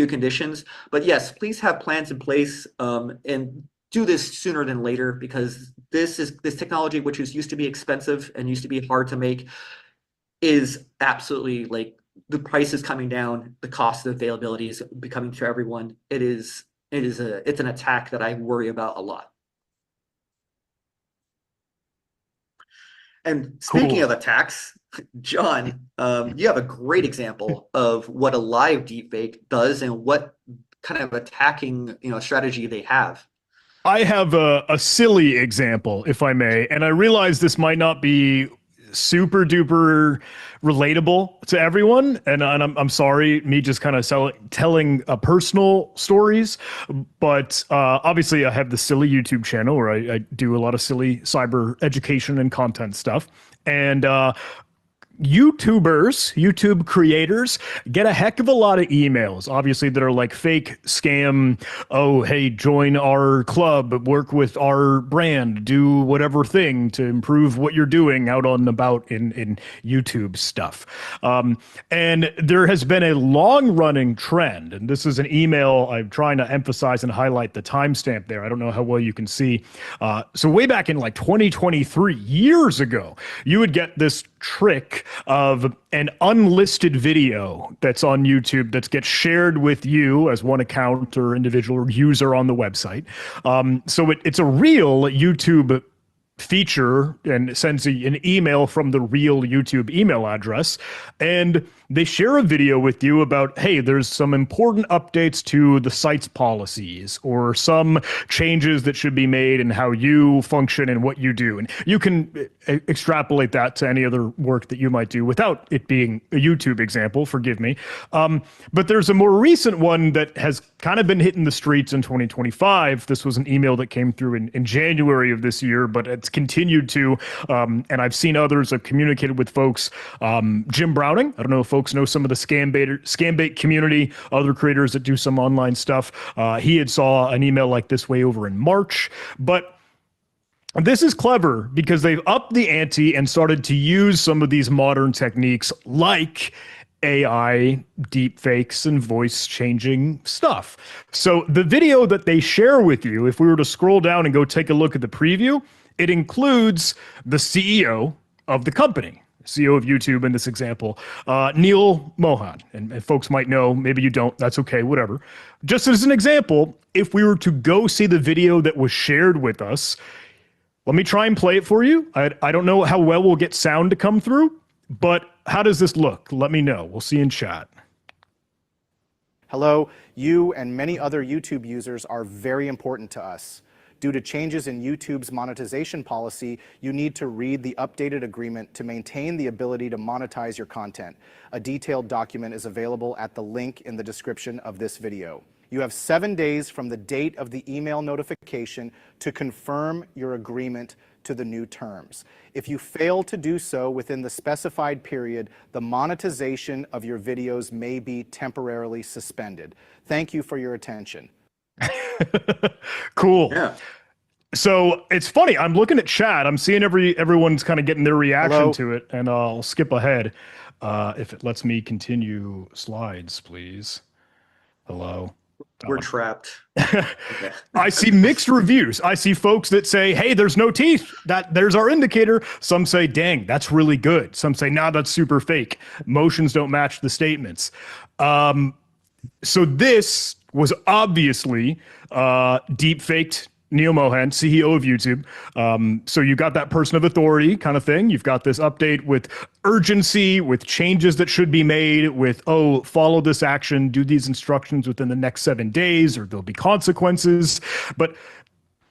conditions. But yes, please have plans in place and do this sooner than later because this technology, which used to be expensive and used to be hard to make, is absolutely like the price is coming down. The cost of availability is becoming to everyone. It's an attack that I worry about a lot. And speaking of Cool. attacks, John, you have a great example of what a live deepfake does and what kind of attacking strategy they have. I have a silly example, if I may, and I realize this might not be super duper relatable to everyone, and I'm sorry, me just kind of telling personal stories, but obviously I have the silly YouTube channel where I do a lot of silly cyber education and content stuff, and YouTube creators get a heck of a lot of emails, obviously, that are like fake scam. Oh, hey, join our club, work with our brand, do whatever thing to improve what you're doing out on about in YouTube stuff. And there has been a long running trend, and this is an email I'm trying to emphasize and highlight the timestamp there. I don't know how well you can see. So way back in like 2023, years ago, you would get this trick of an unlisted video that's on YouTube that gets shared with you as one account or individual or user on the website. So it's a real YouTube feature and sends an email from the real YouTube email address. And they share a video with you about, hey, there's some important updates to the site's policies or some changes that should be made in how you function and what you do. And you can extrapolate that to any other work that you might do without it being a YouTube example, forgive me. But there's a more recent one that has kind of been hitting the streets in 2025. This was an email that came through in January of this year, but it's continued to, and I've seen others. I've communicated with folks. Jim Browning, I don't know if folks know some of the scam bait community, other creators that do some online stuff. He had saw an email like this way over in March, but this is clever because they've upped the ante and started to use some of these modern techniques like AI deep fakes and voice changing stuff. So the video that they share with you, if we were to scroll down and go take a look at the preview, it includes the CEO of the company, CEO of YouTube in this example, Neil Mohan. And folks might know, maybe you don't, that's okay, whatever. Just as an example, if we were to go see the video that was shared with us, let me try and play it for you. I don't know how well we'll get sound to come through, but how does this look? Let me know. We'll see you in chat. Hello, you and many other YouTube users are very important to us. Due to changes in YouTube's monetization policy, you need to read the updated agreement to maintain the ability to monetize your content. A detailed document is available at the link in the description of this video. You have 7 days from the date of the email notification to confirm your agreement to the new terms. If you fail to do so within the specified period, the monetization of your videos may be temporarily suspended. Thank you for your attention. Cool. Yeah. So it's funny. I'm looking at chat. I'm seeing everyone's kind of getting their reaction to it, and I'll skip ahead if it lets me continue slides, please. Hello. We're trapped. Okay. I see mixed reviews. I see folks that say, hey, there's no teeth. There's our indicator. Some say, dang, that's really good. Some say, nah, that's super fake. Motions don't match the statements. So this was obviously deep faked Neil Mohan, CEO of YouTube. So you got that person of authority kind of thing. You've got this update with urgency, with changes that should be made, with, oh, follow this action, do these instructions within the next 7 days, or there'll be consequences. But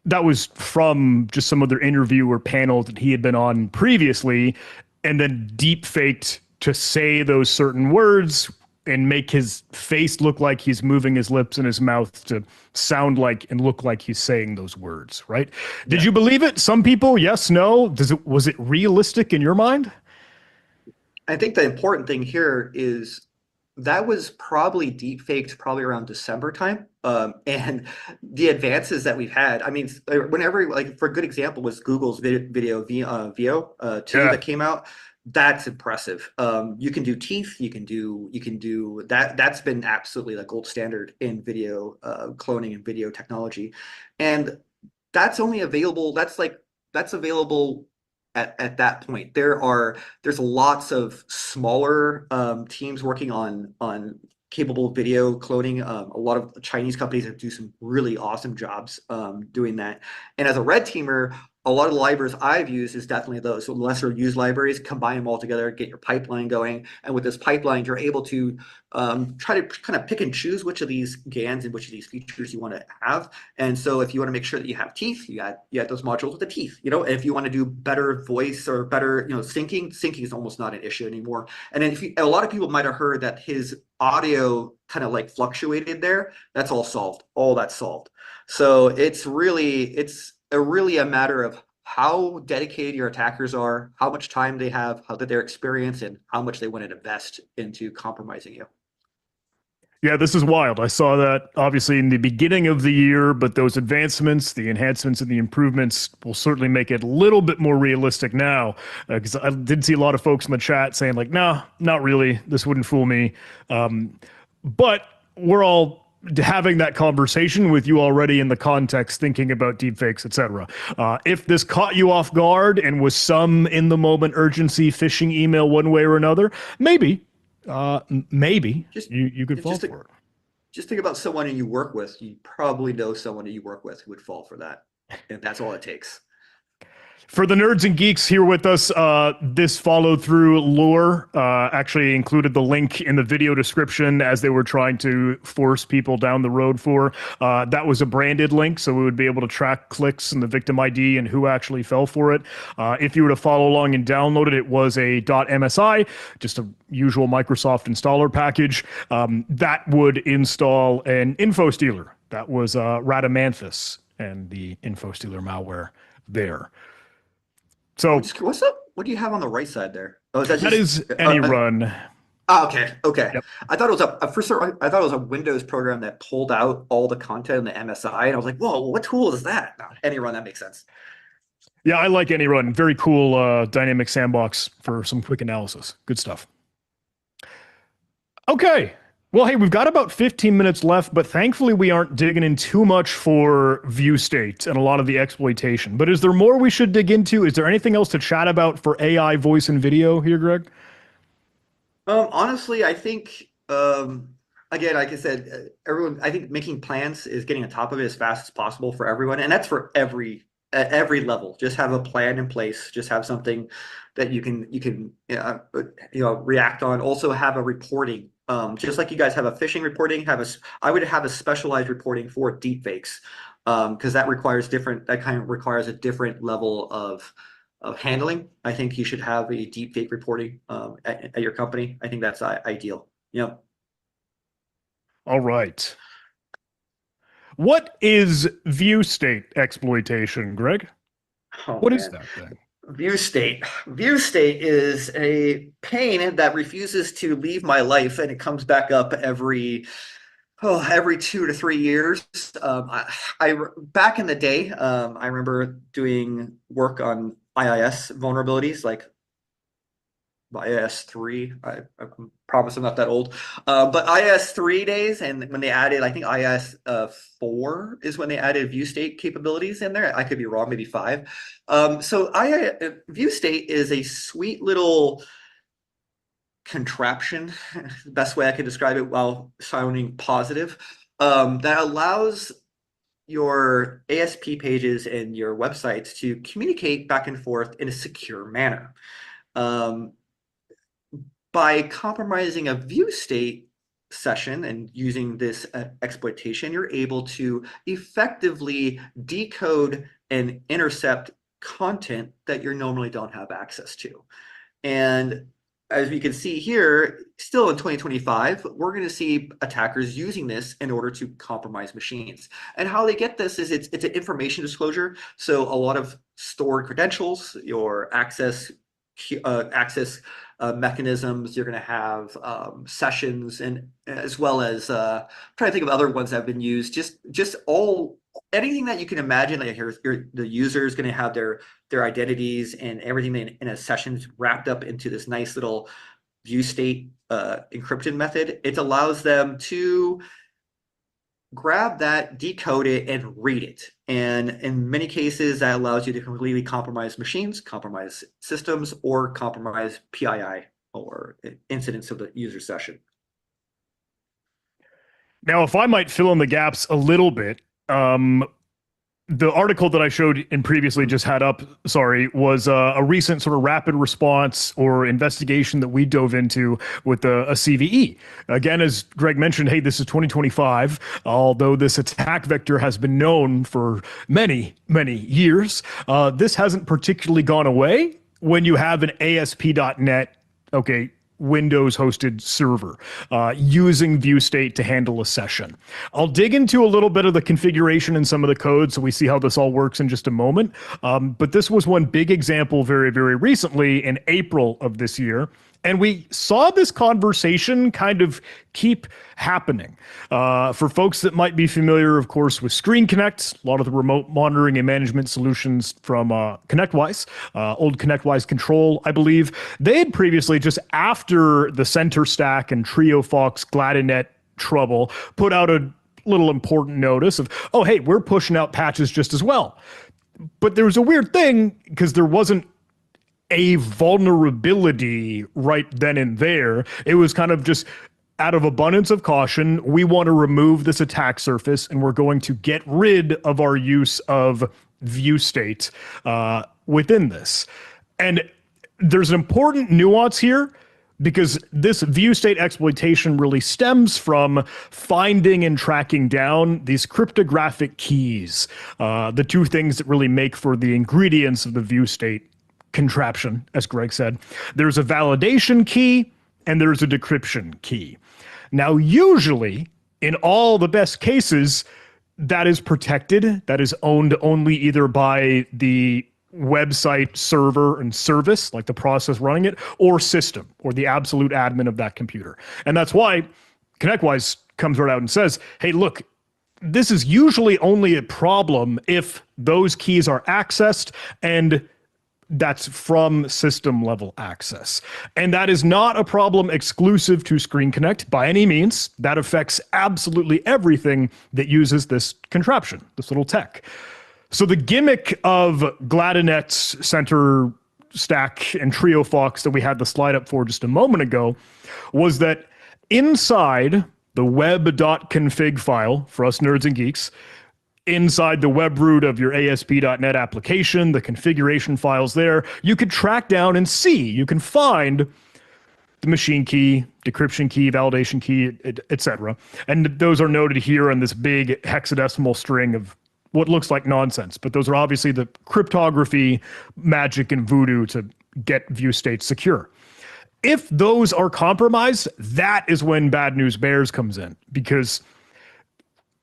that was from just some other interview or panel that he had been on previously, and then deep faked to say those certain words and make his face look like he's moving his lips and his mouth to sound like and look like he's saying those words, right? Did you believe it? Some people, yes, no. Was it realistic in your mind? I think the important thing here is that was probably deep faked probably around December time. And the advances that we've had, I mean, whenever, like, for a good example was Google's video Veo 2 that came out. That's impressive. You can do teeth. You can do that. That's been absolutely the gold standard in video cloning and video technology, and that's only available. That's available at that point. There's lots of smaller teams working on capable video cloning. A lot of Chinese companies that do some really awesome jobs doing that. And as a red teamer, a lot of the libraries I've used is definitely those. So lesser used libraries, combine them all together, get your pipeline going. And with this pipeline, you're able to try to kind of pick and choose which of these GANs and which of these features you want to have. And so if you want to make sure that you have teeth, you add those modules with the teeth. And if you want to do better voice or better, syncing is almost not an issue anymore. And then a lot of people might have heard that his audio kind of like fluctuated there. That's all solved. All that's solved. So it's really a matter of how dedicated your attackers are, how much time they have, how their experience, and how much they want to invest into compromising you. Yeah, this is wild. I saw that obviously in the beginning of the year, but those advancements, the enhancements and the improvements will certainly make it a little bit more realistic now. Because I did see a lot of folks in the chat saying like, nah, not really. This wouldn't fool me. But we're all having that conversation with you already in the context, thinking about deepfakes, etc. If this caught you off guard and was some in the moment urgency phishing email one way or another, maybe you could fall for it. Just think about someone you work with. You probably know someone that you work with who would fall for that. And that's all it takes. For the nerds and geeks here with us, this followed through lure actually included the link in the video description as they were trying to force people down the road for. That was a branded link, so we would be able to track clicks and the victim ID and who actually fell for it. If you were to follow along and download it, it was a .msi, just a usual Microsoft installer package that would install an info stealer. That was Radamanthus and the info stealer malware there. So what's up? What do you have on the right side there? Oh, that is any run. Oh, okay. Yep. I thought it was I thought it was a Windows program that pulled out all the content in the MSI, and I was like, whoa, what tool is that? No, any run, that makes sense. Yeah, I like any run. Very cool dynamic sandbox for some quick analysis. Good stuff. Okay. Well, hey, we've got about 15 minutes left, but thankfully we aren't digging in too much for ViewState and a lot of the exploitation. But is there more we should dig into? Is there anything else to chat about for AI voice and video here, Greg? Honestly, I think again, like I said, everyone. I think making plans is getting on top of it as fast as possible for everyone, and that's for every at every level. Just have a plan in place. Just have something that you can react on. Also have a reporting. Just like you guys have a phishing reporting, I would have a specialized reporting for deepfakes, because that kind of requires a different level of handling. I think you should have a deepfake reporting at your company. I think that's ideal. Yeah. All right. What is ViewState exploitation, Greg? Oh What is man. that thing? ViewState. ViewState is a pain that refuses to leave my life, and it comes back up every 2 to 3 years. Back in the day, I remember doing work on IIS vulnerabilities, like IIS 3. I promise I'm not that old. But IIS 3 days, and when they added, I think IIS 4 is when they added ViewState capabilities in there. I could be wrong, maybe 5. So ViewState is a sweet little contraption, the best way I can describe it while sounding positive, that allows your ASP pages and your websites to communicate back and forth in a secure manner. By compromising a view state session and using this exploitation, you're able to effectively decode and intercept content that you normally don't have access to. And as we can see here, still in 2025, we're going to see attackers using this in order to compromise machines. And how they get this is it's an information disclosure. So a lot of stored credentials, your access mechanisms, you're going to have sessions, and as well as trying to think of other ones that have been used. Just anything that you can imagine. Like the user is going to have their identities and everything in a session wrapped up into this nice little view state encryption method. It allows them to grab that, decode it, and read it. And in many cases, that allows you to completely compromise machines, compromise systems, or compromise PII or incidents of the user session. Now, if I might fill in the gaps a little bit, the article that I showed and previously just had up, was a recent sort of rapid response or investigation that we dove into with a CVE. Again, as Greg mentioned, hey, this is 2025. Although this attack vector has been known for many, many years, this hasn't particularly gone away when you have an ASP.NET, Windows hosted server using ViewState to handle a session. I'll dig into a little bit of the configuration and some of the code so we see how this all works in just a moment. But this was one big example very, very recently in April of this year. And we saw this conversation kind of keep happening. For folks that might be familiar, of course, with Screen Connect, a lot of the remote monitoring and management solutions from ConnectWise, old ConnectWise Control, I believe, they had previously, just after the Center Stack and TrioFox Gladinet trouble, put out a little important notice of, oh, hey, we're pushing out patches just as well. But there was a weird thing because there wasn't a vulnerability right then and there. It was kind of just out of abundance of caution, we want to remove this attack surface and we're going to get rid of our use of ViewState within this. And there's an important nuance here, because this ViewState exploitation really stems from finding and tracking down these cryptographic keys, the two things that really make for the ingredients of the ViewState contraption, as Greg said. There's a validation key and there's a decryption key. Now, usually, in all the best cases, that is protected, that is owned only either by the website server and service, like the process running it, or system, or the absolute admin of that computer. And that's why ConnectWise comes right out and says, hey, look, this is usually only a problem if those keys are accessed and that's from system level access. And that is not a problem exclusive to Screen Connect by any means. That affects absolutely everything that uses this contraption, this little tech. So the gimmick of Gladinet's center stack and Trio Fox that we had the slide up for just a moment ago was that inside the web.config file for us nerds and geeks, inside the web root of your ASP.NET application, the configuration files there, you could track down and see, you can find the machine key, decryption key, validation key, etc. And those are noted here on this big hexadecimal string of what looks like nonsense, but those are obviously the cryptography, magic, and voodoo to get ViewState secure. If those are compromised, that is when bad news bears comes in, because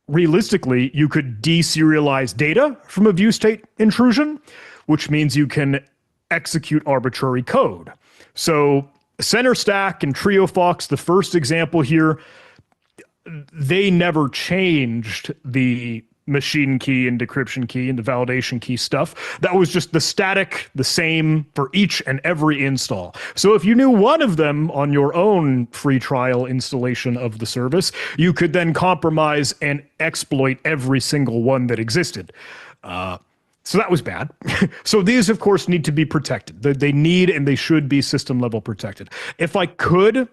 realistically, you could deserialize data from a ViewState intrusion, which means you can execute arbitrary code. So Center Stack and Trio Fox, the first example here, they never changed the machine key and decryption key and the validation key stuff. That was just the static, the same for each and every install. So if you knew one of them on your own free trial installation of the service, you could then compromise and exploit every single one that existed. So that was bad. So these, of course, need to be protected. They need and they should be system level protected. If I could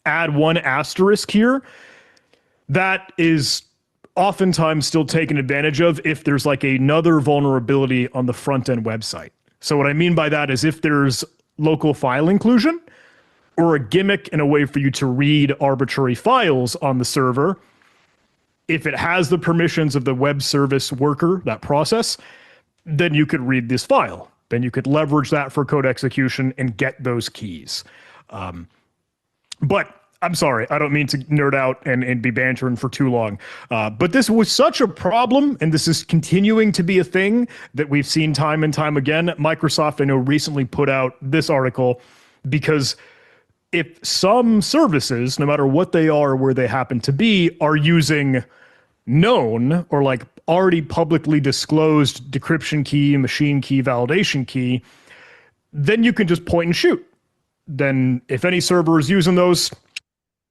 add one asterisk here, that is oftentimes still taken advantage of if there's like another vulnerability on the front end website. So what I mean by that is if there's local file inclusion or a gimmick in a way for you to read arbitrary files on the server, if it has the permissions of the web service worker, that process, then you could read this file. Then you could leverage that for code execution and get those keys. But I'm sorry, I don't mean to nerd out and be bantering for too long. But this was such a problem, and this is continuing to be a thing that we've seen time and time again. Microsoft, I know, recently put out this article because if some services, no matter what they are or where they happen to be, are using known or like already publicly disclosed decryption key, machine key, validation key, then you can just point and shoot. Then if any server is using those,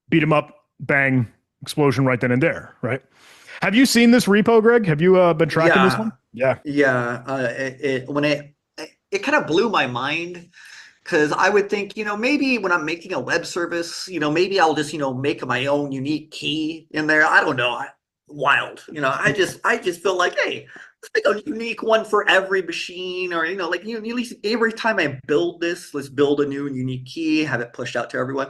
beat them up, bang, explosion right then and there, right? Have you seen this repo, Greg? Have you been tracking this one? Yeah. It kind of blew my mind because I would think, maybe when I'm making a web service, maybe I'll just, make my own unique key in there. I don't know. Wild. I just feel like, hey, let's make a unique one for every machine, or, at least every time I build this, let's build a new and unique key, have it pushed out to everyone.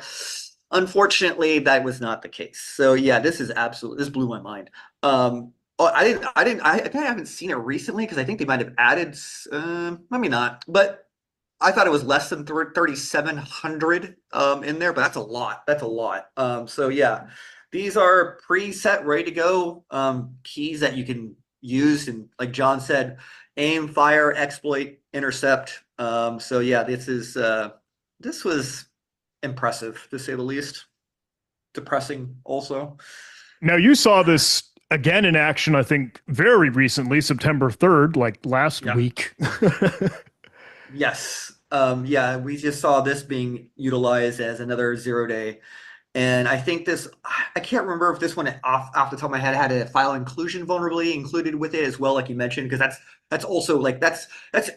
Unfortunately, that was not the case. So yeah, this blew my mind. I haven't seen it recently because I think they might have added, maybe not, but I thought it was less than 3,700 in there, but that's a lot. That's a lot. So yeah, these are preset, ready to go keys that you can use, and like John said, aim, fire, exploit, intercept. So yeah, this was impressive, to say the least. Depressing also. Now, you saw this again in action, I think, very recently, September 3rd, like last week. Yes. Yeah, we just saw this being utilized as another 0-day. And I think I can't remember if this one off the top of my head had a file inclusion vulnerability included with it as well, like you mentioned, because that's also like, that's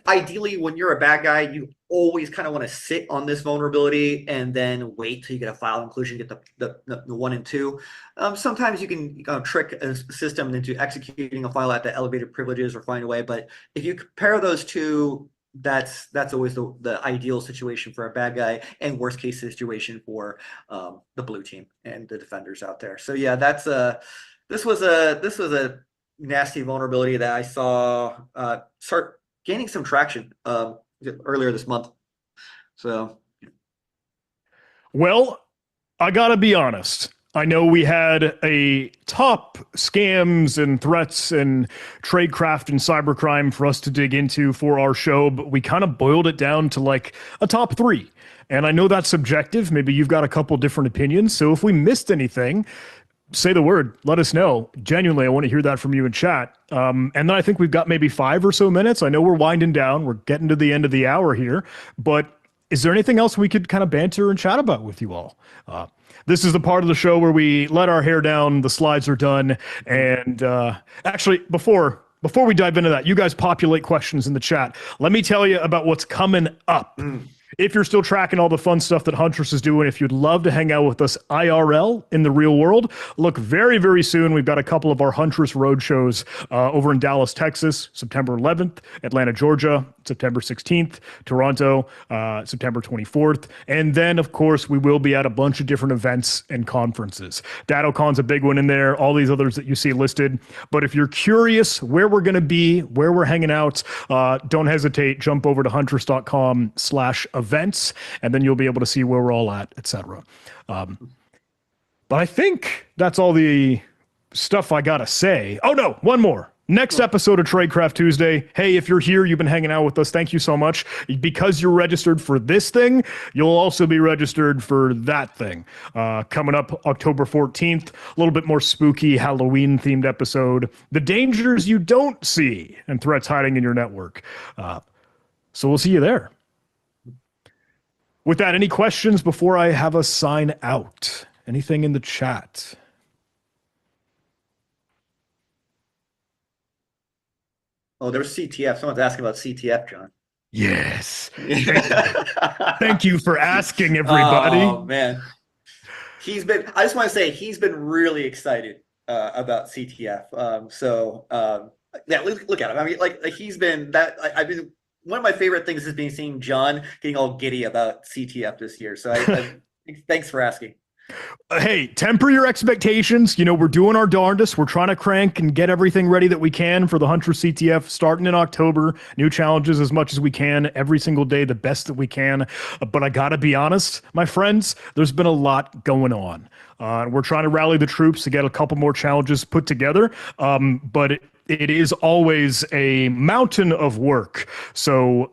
ideally when you're a bad guy, you always kind of want to sit on this vulnerability and then wait till you get a file inclusion, get the 1 and 2. Sometimes you can trick a system into executing a file at the elevated privileges or find a way, but if you compare those two, that's always the ideal situation for a bad guy, and worst case situation for the blue team and the defenders out there. So yeah, this was a nasty vulnerability that I saw start gaining some traction earlier this month. So, well, I gotta be honest. I know we had a top scams and threats and tradecraft and cybercrime for us to dig into for our show, but we kind of boiled it down to like a top 3. And I know that's subjective. Maybe you've got a couple different opinions. So if we missed anything, say the word. Let us know. Genuinely, I want to hear that from you in chat. And then I think we've got maybe 5 or so minutes. I know we're winding down. We're getting to the end of the hour here. But is there anything else we could kind of banter and chat about with you all? This is the part of the show where we let our hair down. The slides are done. And actually, before we dive into that, you guys populate questions in the chat. Let me tell you about what's coming up. If you're still tracking all the fun stuff that Huntress is doing, if you'd love to hang out with us IRL in the real world, look, very, very soon, we've got a couple of our Huntress road shows over in Dallas, Texas, September 11th, Atlanta, Georgia, September 16th, Toronto, September 24th. And then, of course, we will be at a bunch of different events and conferences. DattoCon's a big one in there, all these others that you see listed. But if you're curious where we're going to be, where we're hanging out, don't hesitate, jump over to huntress.com/events, and then you'll be able to see where we're all at, etc. But I think that's all the stuff I got to say. Oh, no, one more. Next episode of Tradecraft Tuesday. Hey, if you're here, you've been hanging out with us, thank you so much. Because you're registered for this thing, you'll also be registered for that thing. Coming up October 14th, a little bit more spooky Halloween-themed episode. The dangers you don't see and threats hiding in your network. So we'll see you there. With that, any questions before I have us sign out? Anything in the chat? Oh, there's CTF. Someone's asking about CTF, John. Yes. Thank you for asking, everybody. Oh, man. I just want to say, he's been really excited about CTF. Yeah, look at him. I mean, like he's been I've been, one of my favorite things has been seeing John getting all giddy about CTF this year. So thanks for asking. Hey, temper your expectations. You know, we're doing our darndest. We're trying to crank and get everything ready that we can for the Huntress CTF starting in October. New challenges as much as we can every single day, the best that we can. But I got to be honest, my friends, there's been a lot going on. We're trying to rally the troops to get a couple more challenges put together. But it is always a mountain of work. So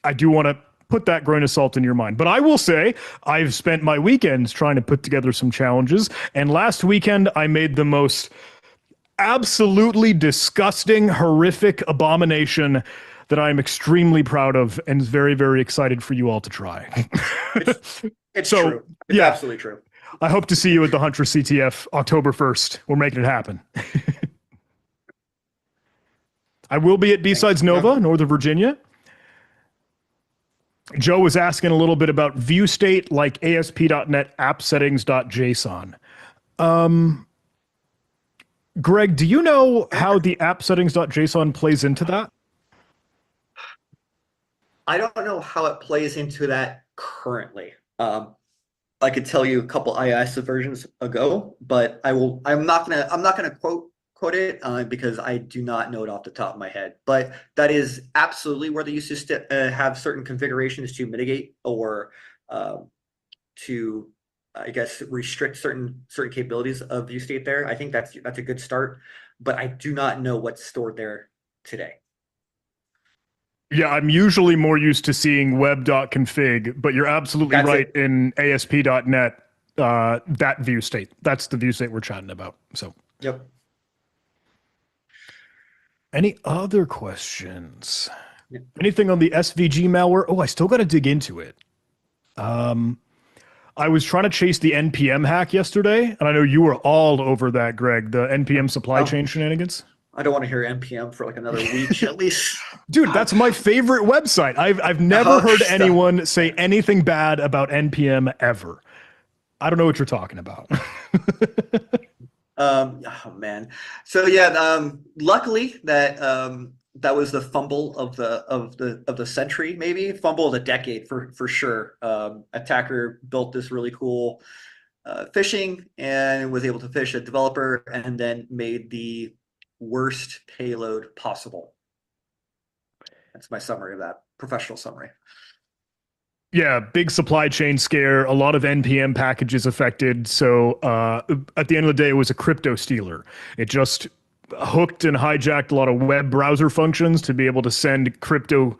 I do want to put that grain of salt in your mind. But I will say, I've spent my weekends trying to put together some challenges. And last weekend, I made the most absolutely disgusting, horrific abomination that I'm extremely proud of and is very, very excited for you all to try. It's true. It's absolutely true. I hope to see you at the Huntress CTF October 1st. We're making it happen. I will be at B-Sides Nova, Northern Virginia. Joe was asking a little bit about ViewState, like ASP.NET app settings.json. Greg, do you know how the app settings.json plays into that? I don't know how it plays into that currently. I could tell you a couple IIS versions ago, but I'm not gonna quote it because I do not know it off the top of my head. But that is absolutely where they used to have certain configurations to mitigate or to, I guess, restrict certain capabilities of ViewState there. I think that's a good start, but I do not know what's stored there today. Yeah, I'm usually more used to seeing web.config, but you're absolutely right in ASP.NET, that ViewState. That's the ViewState we're chatting about. So, yep. Any other questions? Yep. Anything on the SVG malware? Oh, I still got to dig into it. I was trying to chase the NPM hack yesterday, and I know you were all over that, Greg, the NPM supply chain shenanigans. I don't want to hear NPM for like another week at least. Dude, that's my favorite website. I've never heard anyone say anything bad about NPM ever. I don't know what you're talking about. Oh man. So yeah, luckily that that was the fumble of the century, maybe fumble of the decade for sure. Attacker built this really cool phishing and was able to phish a developer and then made the worst payload possible. That's my summary of that, professional summary. Yeah, big supply chain scare, a lot of NPM packages affected. So at the end of the day, it was a crypto stealer. It just hooked and hijacked a lot of web browser functions to be able to send crypto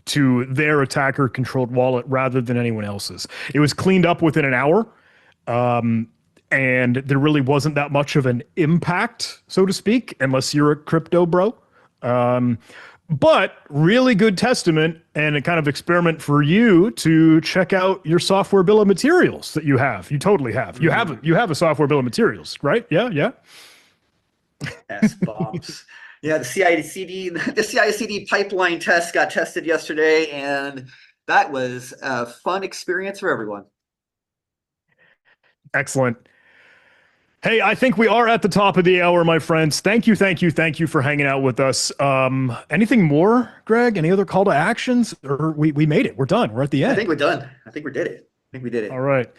to their attacker-controlled wallet rather than anyone else's. It was cleaned up within an hour. and there really wasn't that much of an impact, so to speak, unless you're a crypto bro. But really good testament and a kind of experiment for you to check out your software bill of materials that you have. You totally have. You have a software bill of materials, right? Yeah, yeah. S bombs. Yeah, the CI/CD pipeline test got tested yesterday, and that was a fun experience for everyone. Excellent. Hey, I think we are at the top of the hour, my friends. Thank you for hanging out with us. Anything more, Greg? Any other call to actions? Or we made it. We're done. We're at the end. I think we're done. I think we did it. All right.